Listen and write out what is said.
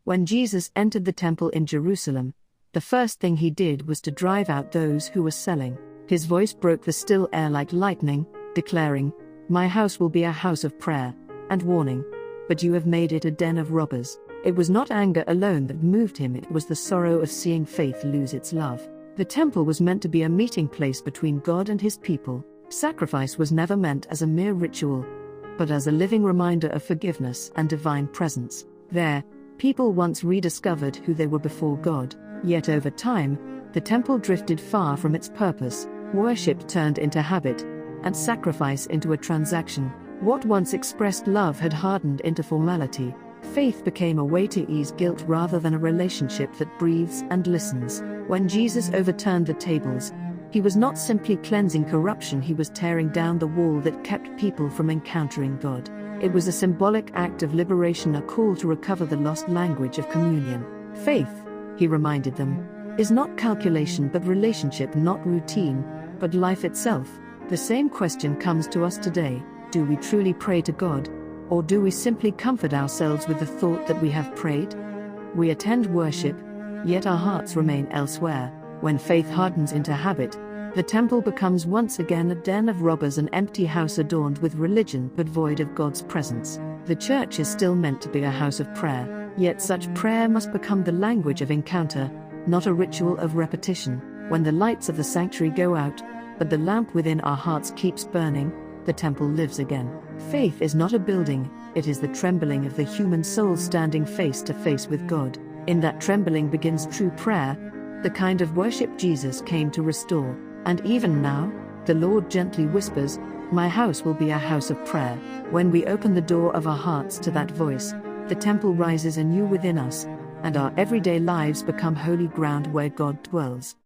When Jesus entered the temple in Jerusalem, the first thing he did was to drive out those who were selling. His voice broke the still air like lightning, declaring, "My house will be a house of prayer," and warning, "But you have made it a den of robbers." It was not anger alone that moved him, it was the sorrow of seeing faith lose its love. The temple was meant to be a meeting place between God and his people. Sacrifice was never meant as a mere ritual, but as a living reminder of forgiveness and divine presence. There, people once rediscovered who they were before God. Yet over time, the temple drifted far from its purpose. Worship turned into habit, and sacrifice into a transaction. What once expressed love had hardened into formality. Faith became a way to ease guilt rather than a relationship that breathes and listens. When Jesus overturned the tables, he was not simply cleansing corruption, he was tearing down the wall that kept people from encountering God. It was a symbolic act of liberation, a call to recover the lost language of communion. Faith, he reminded them, is not calculation but relationship, not routine, but life itself. The same question comes to us today. Do we truly pray to God? Or do we simply comfort ourselves with the thought that we have prayed? We attend worship, yet our hearts remain elsewhere. When faith hardens into habit, the temple becomes once again a den of robbers, an empty house adorned with religion but void of God's presence. The church is still meant to be a house of prayer, yet such prayer must become the language of encounter, not a ritual of repetition. When the lights of the sanctuary go out, but the lamp within our hearts keeps burning, the temple lives again. Faith is not a building, it is the trembling of the human soul standing face to face with God. In that trembling begins true prayer, the kind of worship Jesus came to restore. And even now, the Lord gently whispers, "My house will be a house of prayer." When we open the door of our hearts to that voice, the temple rises anew within us, and our everyday lives become holy ground where God dwells.